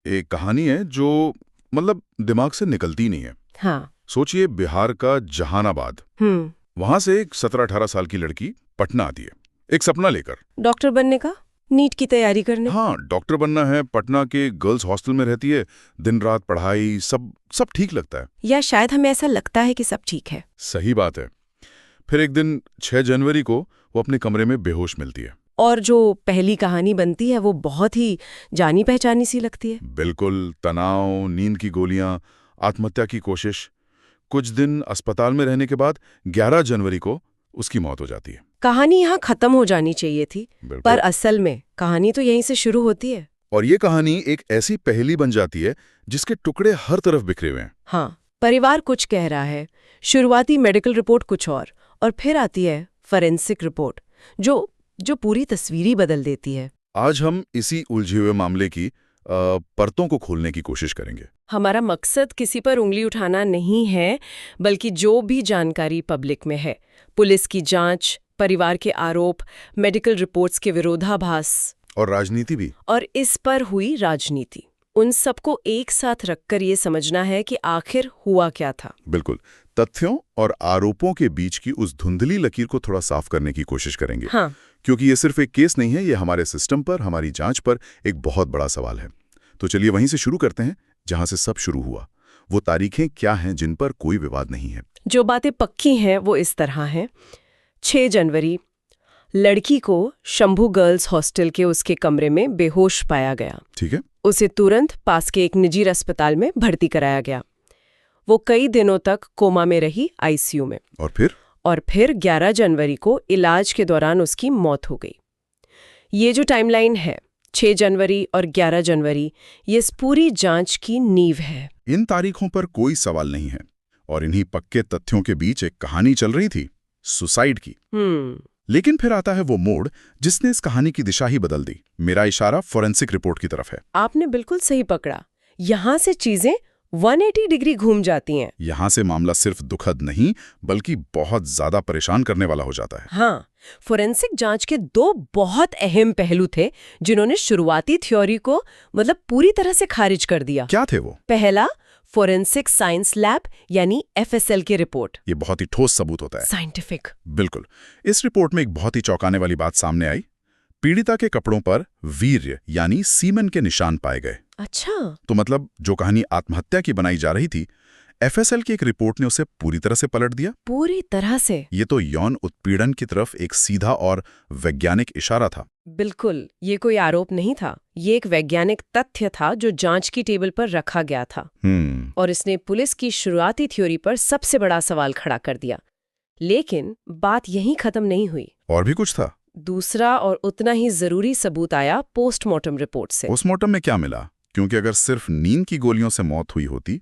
एक कहानी है जो मतलब दिमाग से निकलती नहीं है। हाँ। सोचिए, बिहार का जहानाबाद, वहां से एक 17-18 साल की लड़की पटना आती है, एक सपना लेकर। डॉक्टर बनने का, नीट की तैयारी करने। हाँ, डॉक्टर बनना है। पटना के गर्ल्स हॉस्टल में रहती है, दिन रात पढ़ाई, सब सब ठीक लगता है। या शायद हमें ऐसा लगता है कि सब ठीक है। सही बात है। फिर एक दिन 6 जनवरी को वो अपने कमरे में बेहोश मिलती है। और जो पहली कहानी बनती है वो बहुत ही जानी पहचानी सी लगती है। बिल्कुल, तनाव, नींद की गोलियां, आत्महत्या की कोशिश। कुछ दिन अस्पताल में रहने के बाद 11 जनवरी को उसकी मौत हो जाती है। कहानी यहाँ खत्म हो जानी चाहिए थी, पर असल में कहानी तो यहीं से शुरू होती है। और ये कहानी एक ऐसी पहेली बन जाती है जिसके टुकड़े हर तरफ बिखरे हुए हैं। हाँ, परिवार कुछ कह रहा है, शुरुआती मेडिकल रिपोर्ट कुछ और फिर आती है फॉरेंसिक रिपोर्ट जो पूरी तस्वीर ही बदल देती है। आज हम इसी उलझे हुए मामले की परतों को खोलने की कोशिश करेंगे। हमारा मकसद किसी पर उंगली उठाना नहीं है, बल्कि जो भी जानकारी पब्लिक में है, पुलिस की जांच, परिवार के आरोप, मेडिकल रिपोर्ट्स के विरोधाभास और राजनीति भी, और इस पर हुई राजनीति, उन सबको एक साथ रखकर ये समझना है कि आखिर हुआ क्या था। बिल्कुल, तथ्यों और आरोपों के बीच की उस धुंधली लकीर को थोड़ा साफ करने की कोशिश करेंगे। हाँ। क्योंकि ये सिर्फ एक केस नहीं है, ये हमारे सिस्टम पर, हमारी जांच पर एक बहुत बड़ा सवाल है। तो चलिए वहीं से शुरू करते हैं जहां से सब शुरू हुआ। वो तारीखें क्या हैं जिन पर कोई विवाद नहीं है? जो बातें पक्की हैं वो इस तरह हैं। 6 जनवरी, लड़की को शंभू गर्ल्स हॉस्टल के उसके कमरे में बेहोश पाया गया। ठीक है। उसे तुरंत पास के एक निजी अस्पताल में भर्ती कराया गया। वो कई दिनों तक कोमा में रही, आईसीयू में। और फिर 11 जनवरी को इलाज के दौरान उसकी मौत हो गई। ये जो टाइमलाइन है, 6 जनवरी और 11 जनवरी, ये इस पूरी जांच की नींव है। इन तारीखों पर कोई सवाल नहीं है, और इन्हीं पक्के तथ्यों के बीच एक कहानी चल रही थी, सुसाइड की। लेकिन फिर आता है वो मोड़ जिसने इस कहानी की दिशा ही बदल दी। मेरा इशारा फॉरेंसिक रिपोर्ट की तरफ है। आपने बिल्कुल सही पकड़ा। यहाँ से चीजें 180 डिग्री घूम जाती हैं। यहाँ से मामला सिर्फ दुखद नहीं, बल्कि बहुत ज्यादा परेशान करने वाला हो जाता है। हाँ, फोरेंसिक जांच के 2 बहुत अहम पहलू थे जिन्होंने शुरुआती थ्योरी को पूरी तरह से खारिज कर दिया। क्या थे वो? पहला, फोरेंसिक साइंस लैब यानी एफएसएल की रिपोर्ट। ये बहुत ही ठोस सबूत होता है, साइंटिफिक। बिल्कुल। इस रिपोर्ट में एक बहुत ही चौंकाने वाली बात सामने आई। पीड़िता के कपड़ों पर वीर्य यानी सीमेन के निशान पाए गए। अच्छा। तो जो कहानी आत्महत्या की बनाई जा रही थी, एफएसएल की एक रिपोर्ट ने उसे पूरी तरह से पलट दिया। पूरी तरह से। ये तो यौन उत्पीड़न की तरफ एक सीधा और वैज्ञानिक इशारा था। बिल्कुल, ये कोई आरोप नहीं था, ये एक वैज्ञानिक तथ्य था जो जांच की टेबल पर रखा गया था। और इसने पुलिस की शुरुआती थ्योरी पर सबसे बड़ा सवाल खड़ा कर दिया। लेकिन बात यहीं खत्म नहीं हुई। और भी कुछ था। दूसरा और उतना ही जरूरी सबूत आया पोस्टमार्टम रिपोर्ट से। पोस्टमार्टम में क्या मिला? क्योंकि अगर सिर्फ नींद की गोलियों से मौत हुई होती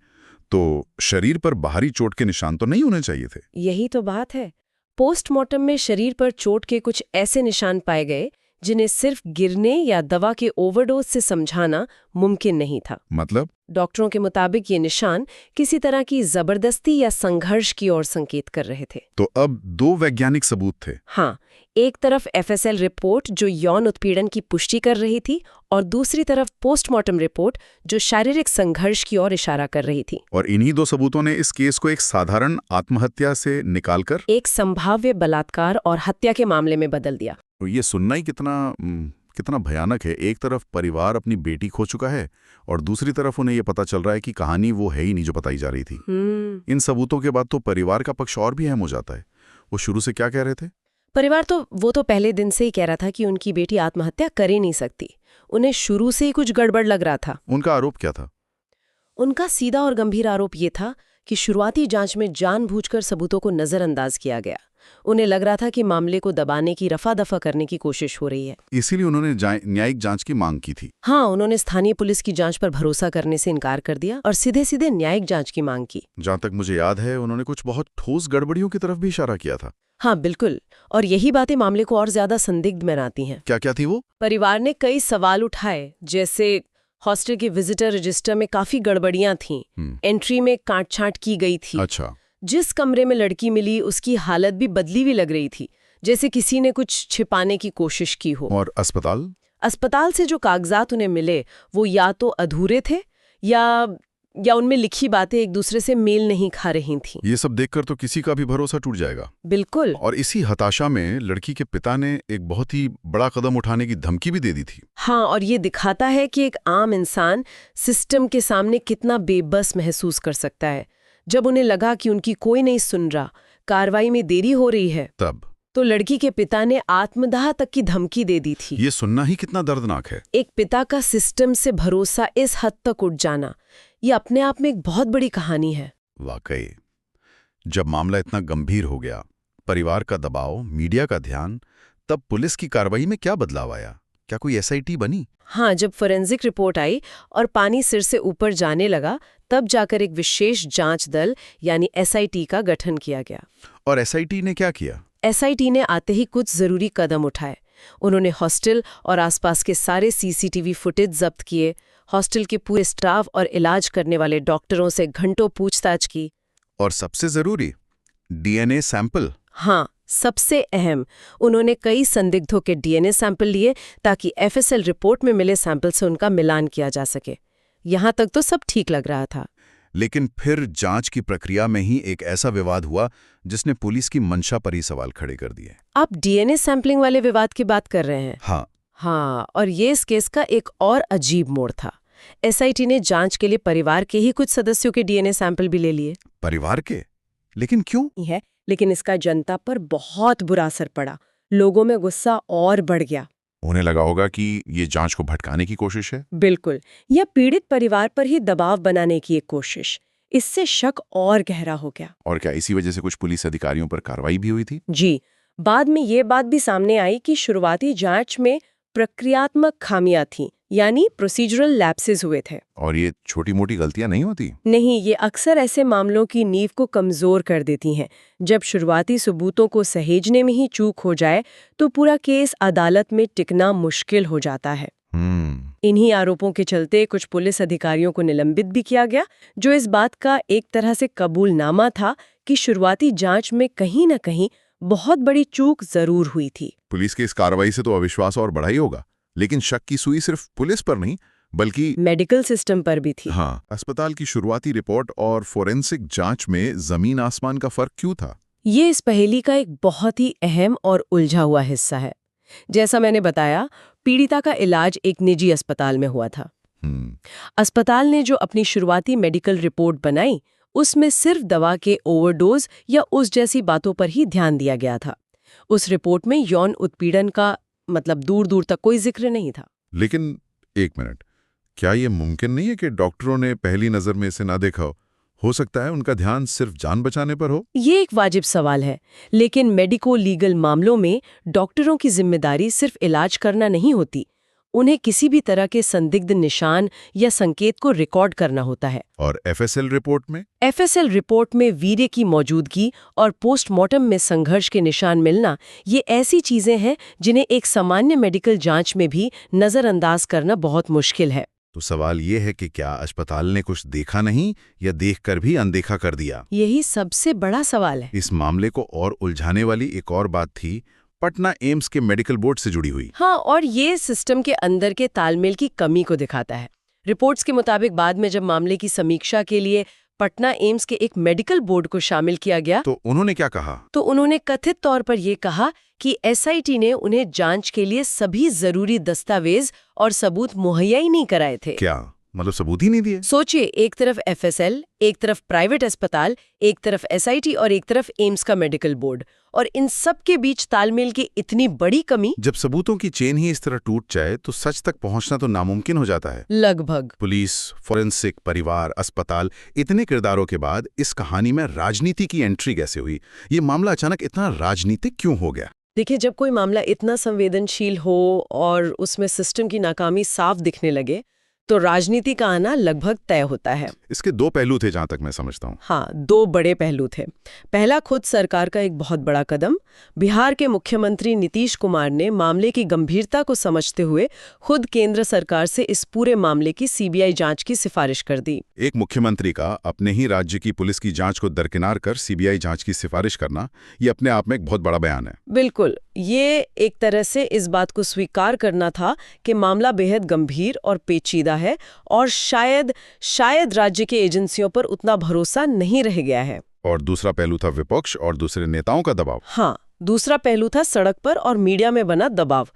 तो शरीर पर बाहरी चोट के निशान तो नहीं होने चाहिए थे। यही तो बात है। पोस्टमार्टम में शरीर पर चोट के कुछ ऐसे निशान पाए गए जिन्हें सिर्फ गिरने या दवा के ओवरडोज से समझाना मुमकिन नहीं था। डॉक्टरों के मुताबिक ये निशान किसी तरह की जबरदस्ती या संघर्ष की ओर संकेत कर रहे थे। तो अब 2 वैज्ञानिक सबूत थे। हाँ, एक तरफ एफएसएल रिपोर्ट जो यौन उत्पीड़न की पुष्टि कर रही थी, और दूसरी तरफ पोस्टमार्टम रिपोर्ट जो शारीरिक संघर्ष की ओर इशारा कर रही थी। और इन्हीं 2 सबूतों ने इस केस को एक साधारण आत्महत्या से निकालकर एक संभाव्य बलात्कार और हत्या के मामले में बदल दिया। तो ये सुनना ही कितना भयानक है। एक तरफ परिवार अपनी बेटी खो चुका है, और दूसरी तरफ उन्हें ये पता चल रहा है कि कहानी वो है ही नहीं जो बताई जा रही थी। इन सबूतों के बाद तो परिवार का पक्ष और भी अहम हो जाता है। वो शुरू से क्या कह रहे थे? परिवार तो पहले दिन से ही कह रहा था कि उनकी बेटी आत्महत्या कर ही नहीं सकती। उन्हें शुरू से ही कुछ गड़बड़ लग रहा था। उनका आरोप क्या था? उनका सीधा और गंभीर आरोप ये था कि शुरुआती जांच में जानबूझकर सबूतों को नजरअंदाज किया गया। उन्हें लग रहा था कि मामले को दबाने की, रफा-दफा करने की कोशिश हो रही है। इसीलिए उन्होंने न्यायिक जांच की मांग की थी। हाँ, उन्होंने स्थानीय पुलिस की जांच पर भरोसा करने से इनकार कर दिया और सीधे-सीधे न्यायिक जांच की मांग की। जहां तक मुझे याद है, उन्होंने कुछ बहुत ठोस गड़बड़ियों की तरफ भी इशारा किया था। हाँ, बिल्कुल। और यही बातें मामले को और ज्यादा संदिग्ध बनाती हैं। क्या थी वो? परिवार ने कई सवाल उठाए, जैसे हॉस्टल के विजिटर रजिस्टर में काफी गड़बड़ियां थीं, एंट्री में काट-छांट की गई थी। अच्छा। जिस कमरे में लड़की मिली उसकी हालत भी बदली हुई लग रही थी, जैसे किसी ने कुछ छिपाने की कोशिश की हो। और अस्पताल? अस्पताल से जो कागजात उन्हें मिले वो या तो अधूरे थे या उनमें लिखी बातें एक दूसरे से मेल नहीं खा रही थीं। ये सब देखकर तो किसी का भी भरोसा टूट जाएगा। बिल्कुल। और इसी हताशा में लड़की के पिता ने एक बहुत ही बड़ा कदम उठाने की धमकी भी दे दी थी। हाँ, और ये दिखाता है कि एक आम इंसान सिस्टम के सामने कितना बेबस महसूस कर सकता है। जब उन्हें लगा कि उनकी कोई नहीं सुन रहा, कार्रवाई में देरी हो रही है, तब तो लड़की के पिता ने आत्मदाह तक की धमकी दे दी थी। ये सुनना ही कितना दर्दनाक है। एक पिता का सिस्टम से भरोसा इस हद तक उठ जाना, ये अपने आप में एक बहुत बड़ी कहानी है। वाकई, जब मामला इतना गंभीर हो गया, परिवार का दबाव, मीडिया का ध्यान, तब पुलिस की कार्रवाई में क्या बदलाव आया? क्या कोई SIT बनी? हाँ, जब फोरेंसिक रिपोर्ट आई और पानी सिर से ऊपर जाने लगा, तब जाकर एक विशेष जांच दल यानी SIT का गठन किया गया। और SIT ने क्या किया? SIT ने आते ही कुछ जरूरी कदम उठाए। उन्होंने हॉस्टल और आसपास के सारे CCTV फुटेज जब्त किए, हॉस्टल के पूरे स्टाफ और इलाज करने वाले डॉक्टरों से घंटों पूछताछ की। और सबसे जरूरी, DNA सैंपल। हाँ, सबसे अहम, उन्होंने कई संदिग्धों के DNA सैंपल लिए ताकि FSL रिपोर्ट में मिले सैंपल से उनका मिलान किया जा सके। यहाँ तक तो सब ठीक लग रहा था। लेकिन फिर जांच की प्रक्रिया में ही एक ऐसा विवाद हुआ जिसने पुलिस की मंशा पर ही सवाल खड़े कर दिए। आप DNA सैंपलिंग वाले विवाद की बात कर रहे हैं? हाँ, और ये इस केस का एक और अजीब मोड़ था। SIT ने जांच के लिए परिवार के ही कुछ सदस्यों के DNA सैंपल भी ले लिए। परिवार के? लेकिन क्यों? लेकिन इसका जनता पर बहुत बुरा असर पड़ा। लोगों में गुस्सा और बढ़ गया। उन्हें लगा होगा कि ये जांच को भटकाने की कोशिश है। बिल्कुल, या पीड़ित परिवार पर ही दबाव बनाने की एक कोशिश। इससे शक और गहरा हो गया। और क्या इसी वजह से कुछ पुलिस अधिकारियों पर कार्रवाई भी हुई थी? जी, बाद में ये बात भी सामने आई कि शुरुआती जांच में प्रक्रियात्मक खामियां थीं, यानी प्रोसीजरल लैप्सेस हुए थे। और ये छोटी मोटी गलतियां नहीं होती? नहीं, ये अक्सर ऐसे मामलों की नींव को कमजोर कर देती हैं। जब शुरुआती सबूतों को सहेजने में ही चूक हो जाए तो पूरा केस अदालत में टिकना मुश्किल हो जाता है। इन्हीं आरोपों के चलते कुछ पुलिस अधिकारियों को निलंबित भी किया गया, जो इस बात का एक तरह से कबूलनामा था कि शुरुआती जांच में कहीं न कहीं बहुत बड़ी चूक जरूर हुई थी। पुलिस की इस कार्रवाई से तो अविश्वास और बढ़ा ही होगा, लेकिन शक की सुई सिर्फ पुलिस पर नहीं बल्कि मेडिकल सिस्टम पर भी थी। हाँ, अस्पताल की शुरुआती रिपोर्ट और फोरेंसिक जांच में जमीन आसमान का फर्क क्यों था? ये इस पहेली का एक बहुत ही अहम और उलझा हुआ हिस्सा है। जैसा मैंने बताया, पीड़िता का इलाज एक निजी अस्पताल में हुआ था। अस्पताल ने जो अपनी शुरुआती मेडिकल रिपोर्ट बनाई, उसमें सिर्फ दवा के ओवरडोज या उस जैसी बातों पर ही ध्यान दिया गया था। उस रिपोर्ट में यौन उत्पीड़न का मतलब दूर दूर तक कोई जिक्र नहीं था। लेकिन एक मिनट, क्या ये मुमकिन नहीं है कि डॉक्टरों ने पहली नजर में इसे ना देखा हो सकता है उनका ध्यान सिर्फ जान बचाने पर हो? ये एक वाजिब सवाल है, लेकिन मेडिको लीगल मामलों में डॉक्टरों की जिम्मेदारी सिर्फ इलाज करना नहीं होती। उन्हें किसी भी तरह के संदिग्ध निशान या संकेत को रिकॉर्ड करना होता है। और FSL रिपोर्ट में? FSL रिपोर्ट में वीर्य की मौजूदगी और पोस्टमार्टम में संघर्ष के निशान मिलना, ये ऐसी चीजें हैं जिन्हें एक सामान्य मेडिकल जांच में भी नजरअंदाज करना बहुत मुश्किल है। तो सवाल ये है कि क्या अस्पताल ने कुछ देखा नहीं या देखकर भी अनदेखा कर दिया? यही सबसे बड़ा सवाल है। इस मामले को और उलझाने वाली एक और बात थी पटना एम्स के मेडिकल बोर्ड से जुड़ी हुई। हाँ, और ये सिस्टम के अंदर के तालमेल की कमी को दिखाता है। रिपोर्ट्स के मुताबिक बाद में जब मामले की समीक्षा के लिए पटना एम्स के एक मेडिकल बोर्ड को शामिल किया गया तो उन्होंने क्या कहा? तो उन्होंने कथित तौर पर यह कहा कि SIT ने उन्हें जांच के लिए सभी जरूरी दस्तावेज और सबूत मुहैया ही नहीं कराए थे। क्या मतलब सबूत ही नहीं दिए? सोचिए, एक तरफ FSL, एक तरफ प्राइवेट अस्पताल, एक तरफ SIT और एक तरफ एम्स का मेडिकल बोर्ड, और इन सब के बीच तालमेल की इतनी बड़ी कमी। जब सबूतों की चेन ही इस तरह टूट जाए तो सच तक पहुंचना तो नामुमकिन हो जाता है। लगभग। पुलिस, फोरेंसिक, परिवार, अस्पताल, इतने किरदारों के बाद इस कहानी में राजनीति की एंट्री कैसे हुई? ये मामला अचानक इतना राजनीतिक क्यों हो गया? देखिए, जब कोई मामला इतना संवेदनशील हो और उसमें सिस्टम की नाकामी साफ दिखने लगे तो राजनीति का आना लगभग तय होता है। इसके दो पहलू थे जहां तक मैं समझता हूँ। हाँ, दो बड़े पहलू थे। पहला, खुद सरकार का एक बहुत बड़ा कदम। बिहार के मुख्यमंत्री नीतीश कुमार ने मामले की गंभीरता को समझते हुए खुद केंद्र सरकार से इस पूरे मामले की CBI जांच की सिफारिश कर दी। एक मुख्यमंत्री का अपने ही राज्य की पुलिस की जांच को दरकिनार कर CBI जांच की सिफारिश करना, ये अपने आप में एक बहुत बड़ा बयान है। बिल्कुल। ये एक तरह से इस बात को स्वीकार करना था कि मामला बेहद गंभीर और पेचीदा है और शायद राज्य के एजेंसियों पर उतना भरोसा नहीं रह गया है। और दूसरा पहलू था विपक्ष और दूसरे नेताओं का दबाव। हाँ, दूसरा पहलू था सड़क पर और मीडिया में बना दबाव।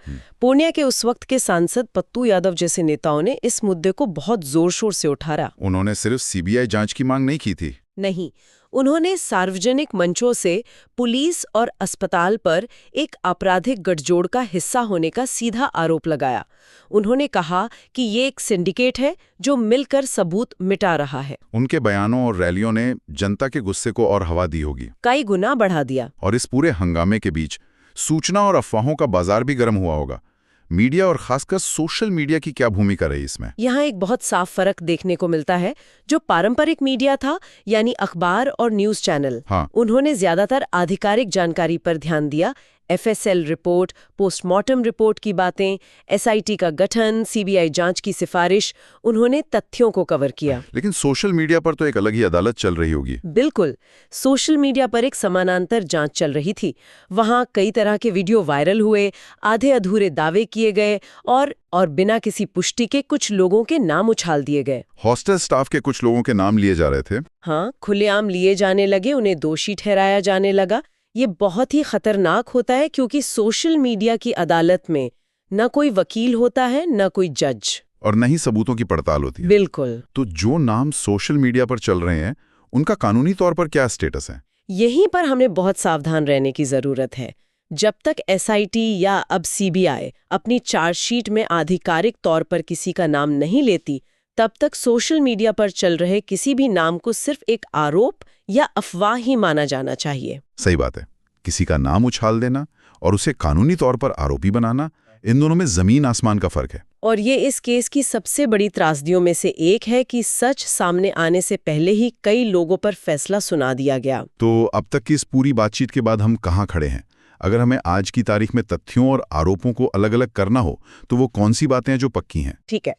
पूर्णिया के उस वक्त के सांसद पत्तू यादव जैसे नेताओं ने इस मुद्दे को बहुत जोर शोर से उठाया। उन्होंने सिर्फ सीबीआई जांच की मांग नहीं की थी। नहीं, उन्होंने सार्वजनिक मंचों से पुलिस और अस्पताल पर एक आपराधिक गठजोड़ का हिस्सा होने का सीधा आरोप लगाया। उन्होंने कहा कि ये एक सिंडिकेट है जो मिलकर सबूत मिटा रहा है। उनके बयानों और रैलियों ने जनता के गुस्से को और हवा दी होगी, कई गुना बढ़ा दिया। और इस पूरे हंगामे के बीच सूचना और अफवाहों का बाजार भी गर्म हुआ होगा। मीडिया और खासकर सोशल मीडिया की क्या भूमिका रही इसमें? यहाँ एक बहुत साफ फर्क देखने को मिलता है। जो पारंपरिक मीडिया था, यानी अखबार और न्यूज़ चैनल, उन्होंने ज्यादातर आधिकारिक जानकारी पर ध्यान दिया। एफएसएल रिपोर्ट, पोस्टमार्टम रिपोर्ट की बातें, एसआईटी का गठन, सीबीआई जांच की सिफारिश, उन्होंने तथ्यों को कवर किया। लेकिन सोशल मीडिया पर तो एक अलग ही अदालत चल रही होगी। बिल्कुल, सोशल मीडिया पर एक समानांतर जांच चल रही थी। वहां कई तरह के वीडियो वायरल हुए, आधे अधूरे दावे किए गए और बिना किसी पुष्टि के कुछ लोगों के नाम उछाल दिए गए। हॉस्टल स्टाफ के कुछ लोगों के नाम लिए जा रहे थे। हाँ, खुलेआम लिए जाने लगे, उन्हें दोषी ठहराया जाने लगा। ये बहुत ही खतरनाक होता है क्योंकि सोशल मीडिया की अदालत में न कोई वकील होता है, न कोई जज, और न ही सबूतों की पड़ताल होती है। बिल्कुल। तो जो नाम सोशल मीडिया पर चल रहे हैं, उनका कानूनी तौर पर क्या स्टेटस है? यहीं पर हमें बहुत सावधान रहने की जरूरत है। जब तक एसआईटी या अब सीबीआई अपनी चार्जशीट में आधिकारिक तौर पर किसी का नाम नहीं लेती, तब तक सोशल मीडिया पर चल रहे किसी भी नाम को सिर्फ एक आरोप या अफवाह ही माना जाना चाहिए। सही बात है। किसी का नाम उछाल देना और उसे कानूनी तौर पर आरोपी बनाना, इन दोनों में जमीन आसमान का फर्क है। और ये इस केस की सबसे बड़ी त्रासदियों में से एक है कि सच सामने आने से पहले ही कई लोगों पर फैसला सुना दिया गया। तो अब तक की इस पूरी बातचीत के बाद हम कहाँ खड़े हैं? अगर हमें आज की तारीख में तथ्यों और आरोपों को अलग अलग करना हो, तो वो कौन सी बातें हैं जो पक्की हैं? ठीक है,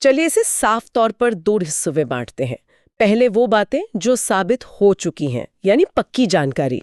चलिए इसे साफ तौर पर दो हिस्सों में बांटते हैं। पहले वो बातें जो साबित हो चुकी हैं, यानी पक्की जानकारी।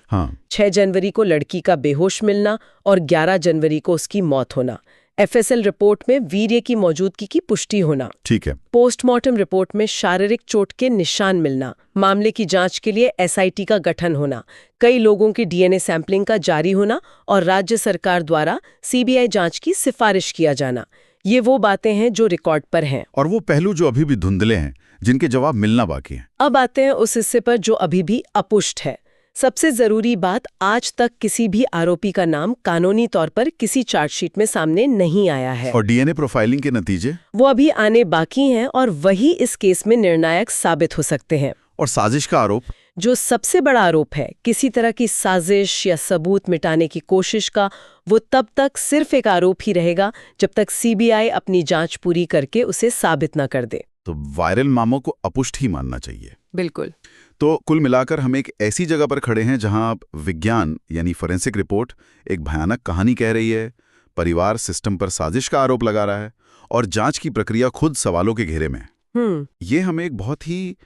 6 जनवरी को लड़की का बेहोश मिलना और 11 जनवरी को उसकी मौत होना। एफएसएल रिपोर्ट में वीर्य की मौजूदगी की पुष्टि होना। ठीक है। पोस्टमार्टम रिपोर्ट में शारीरिक चोट के निशान मिलना। मामले की जांच के लिए एसआईटी का गठन होना। कई लोगों की डीएनए सैंपलिंग का जारी होना और राज्य सरकार द्वारा सीबीआई जांच की सिफारिश किया जाना। ये वो बातें हैं जो रिकॉर्ड पर हैं। और वो पहलू जो अभी भी धुंधले हैं, जिनके जवाब मिलना बाकी है। अब आते हैं उस हिस्से पर जो अभी भी अपुष्ट है। सबसे जरूरी बात, आज तक किसी भी आरोपी का नाम कानूनी तौर पर किसी चार्जशीट में सामने नहीं आया है। और डीएनए प्रोफाइलिंग के नतीजे? वो अभी आने बाकी हैं और वही इस केस में निर्णायक साबित हो सकते हैं। और साजिश का आरोप, जो सबसे बड़ा आरोप है, किसी तरह की साजिश या सबूत मिटाने की कोशिश का, वो तब तक सिर्फ एक आरोप ही रहेगा जब तक सीबीआई अपनी जांच पूरी करके उसे साबित न कर दे। तो वायरल मामलों को अपुष्ट ही मानना चाहिए। बिल्कुल। तो कुल मिलाकर हम एक ऐसी जगह पर खड़े हैं जहां विज्ञान यानी फोरेंसिक रिपोर्ट एक भयानक कहानी कह रही है, परिवार सिस्टम पर साजिश का आरोप लगा रहा है और जांच की प्रक्रिया खुद सवालों के घेरे में है। ये हमें एक बहुत ही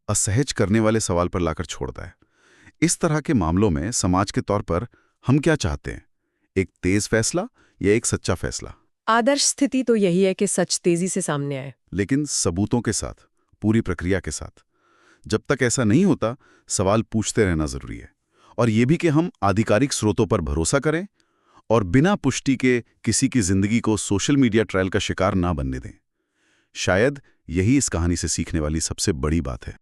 असहज करने वाले सवाल पर लाकर छोड़ता है। इस तरह के मामलों में समाज के तौर पर हम क्या चाहते हैं? एक तेज फैसला या एक सच्चा फैसला? आदर्श स्थिति तो यही है कि सच तेजी से सामने आए, लेकिन सबूतों के साथ, पूरी प्रक्रिया के साथ। जब तक ऐसा नहीं होता, सवाल पूछते रहना जरूरी है। और ये भी कि हम आधिकारिक स्रोतों पर भरोसा करें और बिना पुष्टि के किसी की जिंदगी को सोशल मीडिया ट्रायल का शिकार ना बनने दें। शायद यही इस कहानी से सीखने वाली सबसे बड़ी बात है।